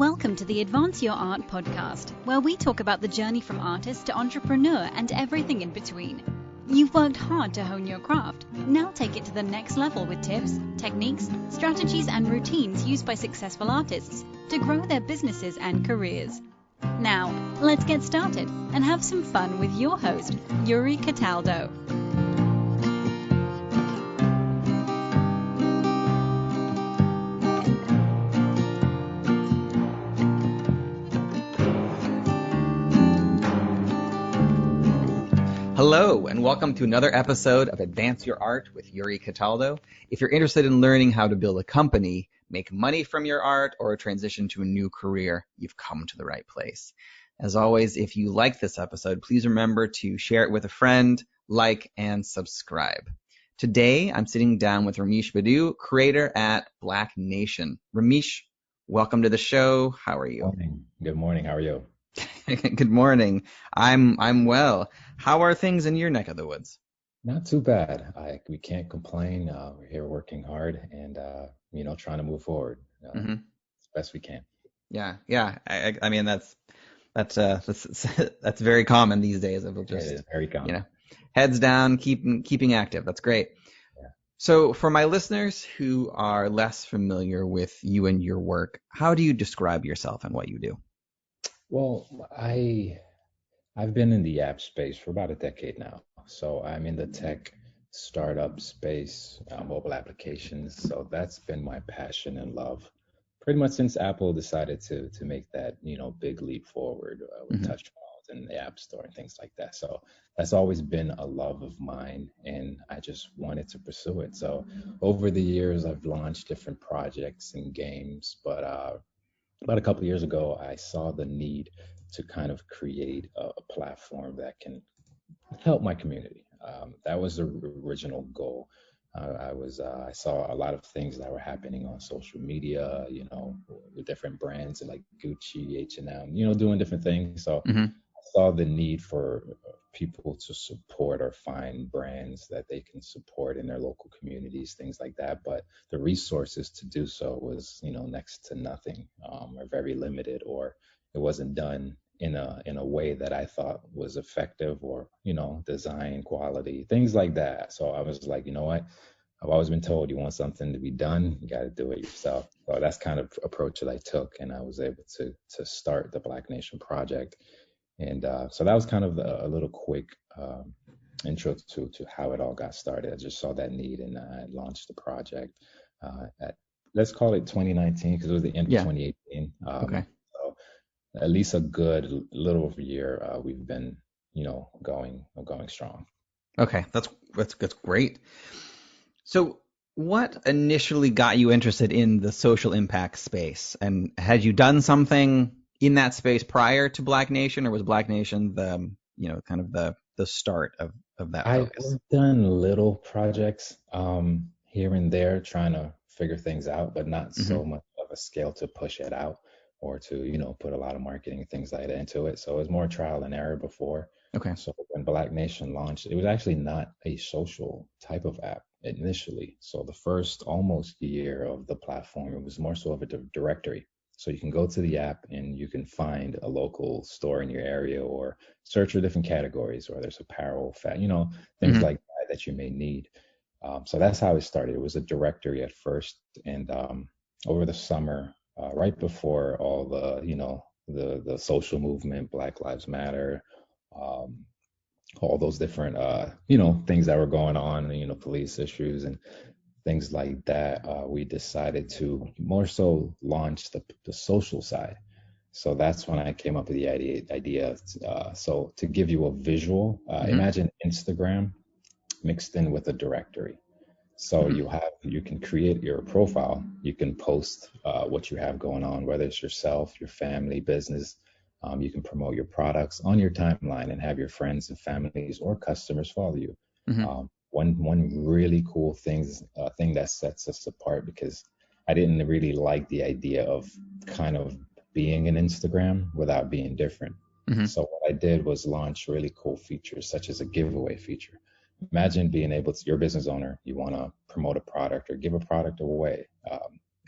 Welcome to the Advance Your Art podcast, where we talk about the journey from artist to entrepreneur and everything in between. You've worked hard to hone your craft. Now take it to the next level with tips, techniques, strategies, and routines used by successful artists to grow their businesses and careers. Now, let's get started and have some fun with your host, Yuri Cataldo. Hello, and welcome to another episode of Advance Your Art with Yuri Cataldo. If you're interested in learning how to build a company, make money from your art, or transition to a new career, you've come to the right place. As always, if you like this episode, please remember to share it with a friend, like, and subscribe. Today, I'm sitting down with Rameish Budhoo, creator at Black Nation. Rameish, welcome to the show. How are you? Good morning. How are you? Good morning. I'm well. How are things in your neck of the woods? Not too bad. We can't complain. We're here working hard and trying to move forward as best we can. Yeah. I mean that's very common these days. It is very common. Heads down, keeping active. That's great. Yeah. So for my listeners who are less familiar with you and your work, how do you describe yourself and what you do? Well, I've been in the app space for about a decade now. So I'm in the tech startup space, mobile applications. So that's been my passion and love pretty much since Apple decided to make that, big leap forward with touch phones and the App Store and things like that. So that's always been a love of mine, and I just wanted to pursue it. So over the years, I've launched different projects and games, but about a couple of years ago, I saw the need to kind of create a platform that can help my community. That was the original goal. I saw a lot of things that were happening on social media, with different brands like Gucci, H&M, doing different things. So I saw the need for people to support or find brands that they can support in their local communities, things like that. But the resources to do so was, next to nothing, or very limited, or it wasn't done in a way that I thought was effective, or, design quality, things like that. So I was like, you know what? I've always been told you want something to be done, you got to do it yourself. So that's kind of approach that I took, and I was able to start the Black Nation project. And so that was kind of a little quick intro to how it all got started. I just saw that need, and I launched the project at, let's call it 2019, because it was the end of 2018. Okay. So at least a good little over a year, we've been, going strong. Okay, that's great. So what initially got you interested in the social impact space? And had you done something in that space prior to Black Nation, or was Black Nation the, kind of the start of that focus? I've done little projects here and there trying to figure things out, but not so much of a scale to push it out or to, put a lot of marketing and things like that into it. So it was more trial and error before. Okay. So when Black Nation launched, it was actually not a social type of app initially. So the first almost year of the platform, it was more so of a directory. So you can go to the app and you can find a local store in your area, or search for different categories, whether it's apparel, things like that you may need. So that's how it started. It was a directory at first. And over the summer, right before all the social movement, Black Lives Matter, all those different, things that were going on, police issues and things like that, we decided to more so launch the social side. So that's when I came up with the idea. So to give you a visual, imagine Instagram mixed in with a directory. So you can create your profile. You can post what you have going on, whether it's yourself, your family, business. You can promote your products on your timeline and have your friends and families or customers follow you. One really cool thing that sets us apart, because I didn't really like the idea of kind of being an Instagram without being different. So what I did was launch really cool features, such as a giveaway feature. Imagine being able to, you're a business owner, you want to promote a product or give a product away.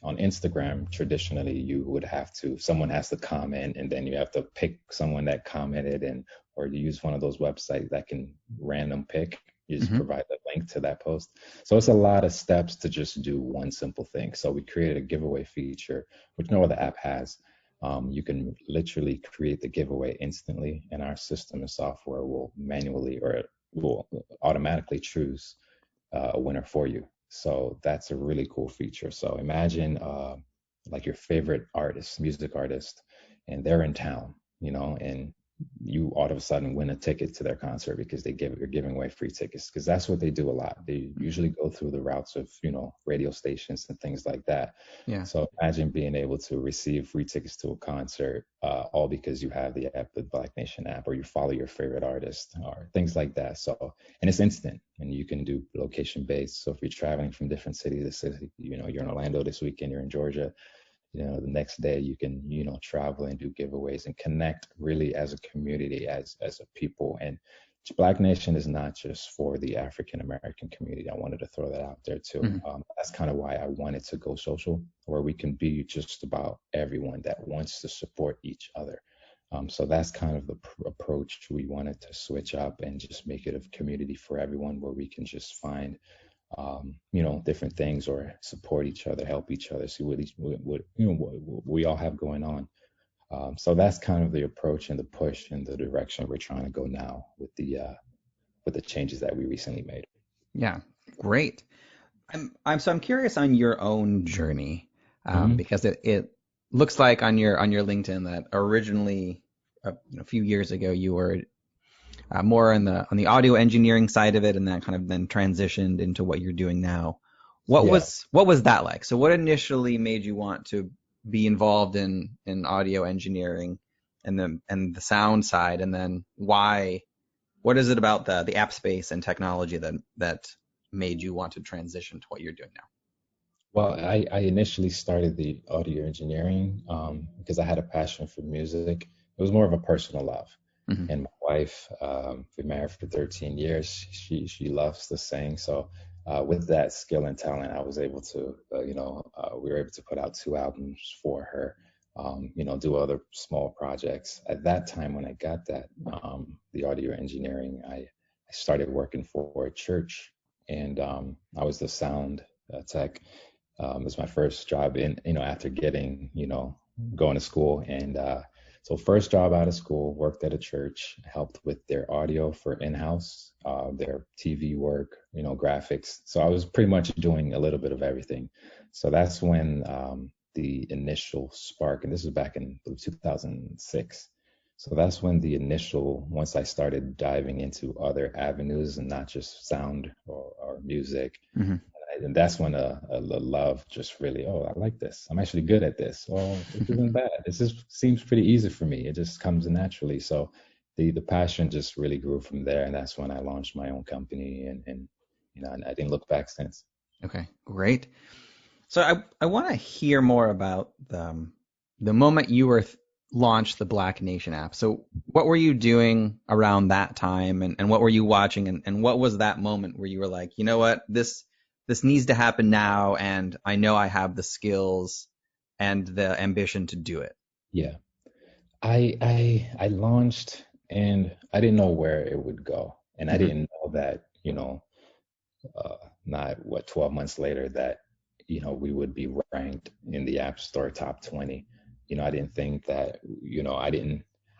on Instagram, traditionally someone has to comment, and then you have to pick someone that commented, or you use one of those websites that can random pick. You just provide the link to that post. So it's a lot of steps to just do one simple thing. So we created a giveaway feature, which no other app has. You can literally create the giveaway instantly, and our system and software will will automatically choose a winner for you. So that's a really cool feature. So imagine like your favorite music artist, and they're in town, and you all of a sudden win a ticket to their concert because you're giving away free tickets, because that's what they do a lot. They usually go through the routes of, radio stations and things like that. Yeah. So imagine being able to receive free tickets to a concert, all because you have the app, the Black Nation app, or you follow your favorite artist or things like that. So, and it's instant, and you can do location based. So if you're traveling from different city to city, you're in Orlando this weekend, you're in Georgia, the next day you can, travel and do giveaways and connect really as a community, as a people. And Black Nation is not just for the African American community. I wanted to throw that out there too. That's kind of why I wanted to go social, where we can be just about everyone that wants to support each other. So that's kind of the approach we wanted to switch up and just make it a community for everyone, where we can just find different things, or support each other, help each other, see what we all have going on. So that's kind of the approach and the push and the direction we're trying to go now with the changes that we recently made. Yeah, great. I'm curious on your own journey, because it looks like on your LinkedIn that originally a few years ago you were more on the audio engineering side of it, and that kind of then transitioned into what you're doing now. What was that like? So what initially made you want to be involved in audio engineering and the sound side, and then why? What is it about the app space and technology that made you want to transition to what you're doing now? Well, I initially started the audio engineering because I had a passion for music. It was more of a personal love. And my wife, we married for 13 years. She loves to sing. So with that skill and talent, I was able to, we were able to put out 2 albums for her, do other small projects. At that time, when I got that, the audio engineering, I started working for a church, and I was the sound tech. It was my first job after getting, going to school. And so first job out of school, worked at a church, helped with their audio for in-house, their TV work, graphics. So I was pretty much doing a little bit of everything. So that's when the initial spark, and this was back in 2006. So that's when once I started diving into other avenues and not just sound or music. And that's when a love just really, I like this. I'm actually good at this. Well, it isn't bad. It just seems pretty easy for me. It just comes naturally. So the passion just really grew from there. And that's when I launched my own company, and I didn't look back since. Okay, great. So I want to hear more about the moment you launched the Black Nation app. So what were you doing around that time, and what were you watching, and what was that moment where you were like, you know what, this needs to happen now, and I know I have the skills and the ambition to do it? Yeah, I launched, and I didn't know where it would go, and I didn't know that not 12 months later that we would be ranked in the App Store top 20. I didn't think that,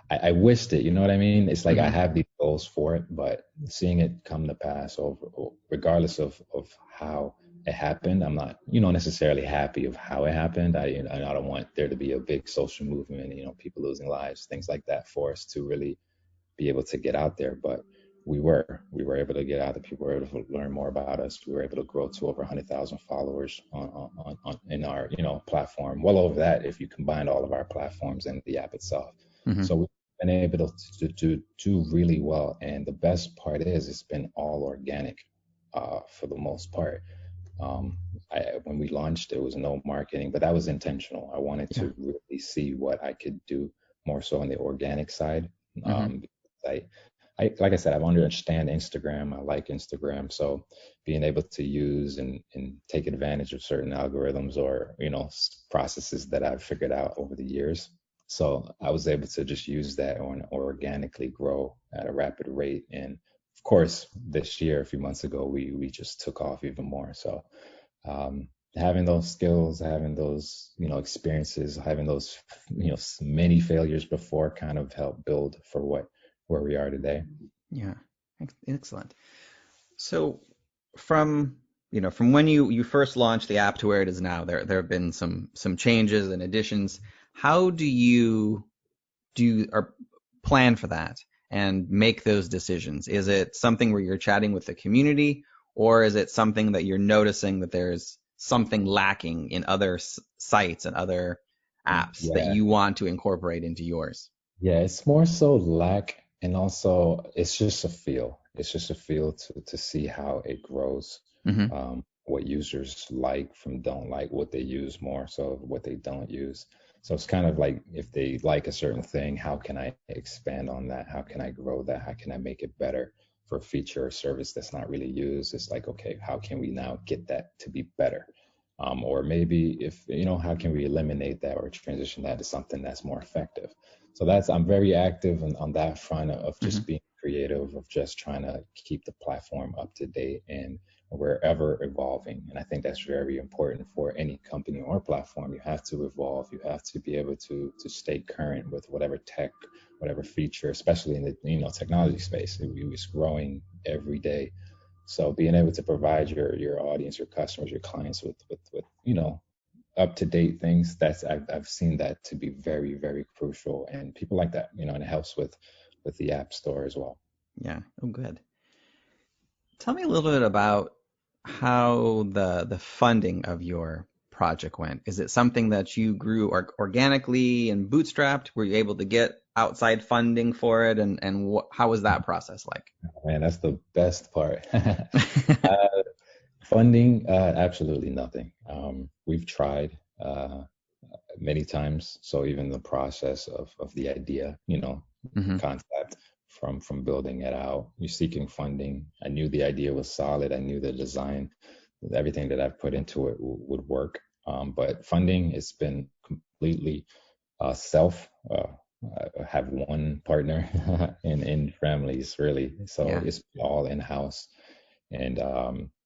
I wished it, you know what I mean? It's like I have these goals for it, but seeing it come to pass regardless of how it happened, I'm not, necessarily happy of how it happened. I don't want there to be a big social movement, people losing lives, things like that, for us to really be able to get out there. But we were able to get out there. People were able to learn more about us. We were able to grow to over 100,000 followers in our platform. Well over that if you combine all of our platforms and the app itself. So we've been able to do really well. And the best part is it's been all organic for the most part. When we launched, it was no marketing, but that was intentional. I wanted to really see what I could do more so on the organic side. like I said, I understand Instagram. I like Instagram. So being able to use and take advantage of certain algorithms or, processes that I've figured out over the years. So I was able to just use that and organically grow at a rapid rate. And of course, this year, a few months ago, we just took off even more. So having those skills, having those, experiences, having those, many failures before kind of helped build for where we are today. Yeah, excellent. So from from when you first launched the app to where it is now, there have been some changes and additions. How do you do or plan for that and make those decisions? Is it something where you're chatting with the community, or is it something that you're noticing that there's something lacking in other sites and other apps that Yeah. you want to incorporate into yours? Yeah, it's more so lack, and also it's just a feel. It's just a feel to see how it grows, Hmm. what users like from don't like, what they use more, so what they don't use. So it's kind of like if they like a certain thing, how can I expand on that? How can I grow that? How can I make it better for a feature or service that's not really used? It's like, okay, how can we now get that to be better? Or maybe if, how can we eliminate that or transition that to something that's more effective? So I'm very active on that front of Hmm. just being creative, of just trying to keep the platform up to date and we're ever evolving. And I think that's very important for any company or platform. You have to evolve. You have to be able to stay current with whatever tech, whatever feature, especially in the technology space. It's growing every day. So being able to provide your audience, your customers, your clients with up to date things, I've seen that to be very, very crucial, and people like that, and it helps with the app store as well. Yeah. Oh, good. Tell me a little bit about how the funding of your project went. Is it something that you grew organically and bootstrapped? Were you able to get outside funding for it, and how was that process like? Man, that's the best part. Funding, absolutely nothing. We've tried many times. So even the process of the idea, Hmm. concept from building it out, you're seeking funding. I knew the idea was solid. I knew the design, everything that I've put into it would work. But funding, it's been completely self. I have one partner in families really, so Yeah. it's all in house. And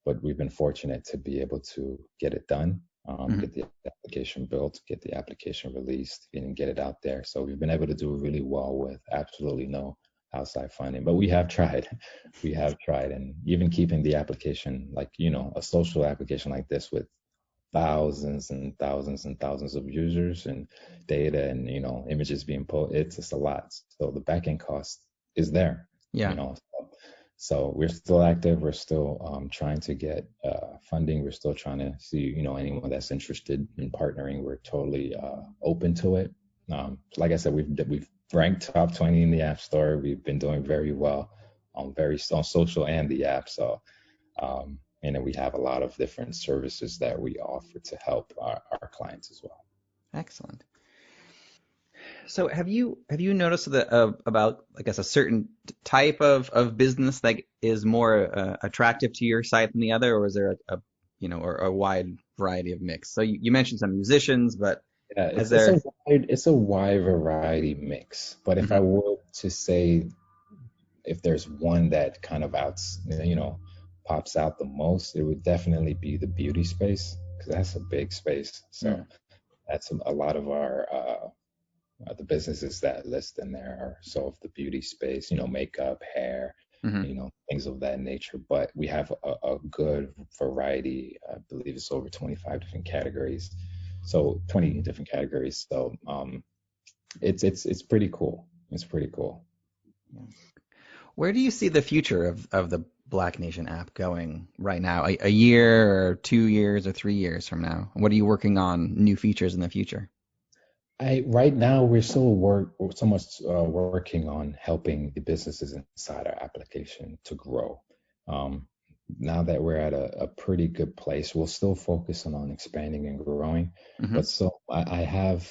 but we've been fortunate to be able to get it done, Hmm. get the application built, get the application released, and get it out there. So we've been able to do really well with absolutely no outside funding. But we have tried, we have tried, and even keeping the application, like a social application like this with thousands and thousands and thousands of users and data and images being pulled, it's just a lot. So the backend cost is there, you Yeah. know. So we're still active. We're still trying to get funding. We're still trying to see, anyone that's interested in partnering. We're totally open to it. Like I said, we've ranked top 20 in the App Store. We've been doing very well on social and the app. So and then we have a lot of different services that we offer to help our clients as well. Excellent. So have you noticed that about, I guess, a certain type of business that is more attractive to your site than the other, or is there or a wide variety of mix? So you mentioned some musicians, but Yeah, has it's there? a wide variety mix. But if I Mhm. were to say if there's one that kind of pops out the most, it would definitely be the beauty space because that's a big space. So Mm. that's a lot of our the businesses that list in there are so of the beauty space, makeup, hair, Mhm. things of that nature. But we have a good variety. I believe it's over 25 different categories. So 20 different categories. So it's pretty cool. It's pretty cool. Yeah. Where do you see the future of the Black Nation app going right now? A year or 2 years or 3 years from now? What are you working on new features in the future? Right now we're so much working on helping the businesses inside our application to grow. Um, Now that we're at a pretty good place, we'll still focus on expanding and growing. Hmm. But so I have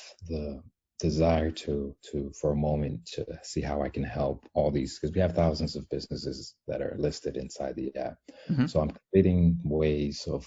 desire to for a moment to see how I can help all these, because we have thousands of businesses that are listed inside the app. Mhm. So I'm creating ways of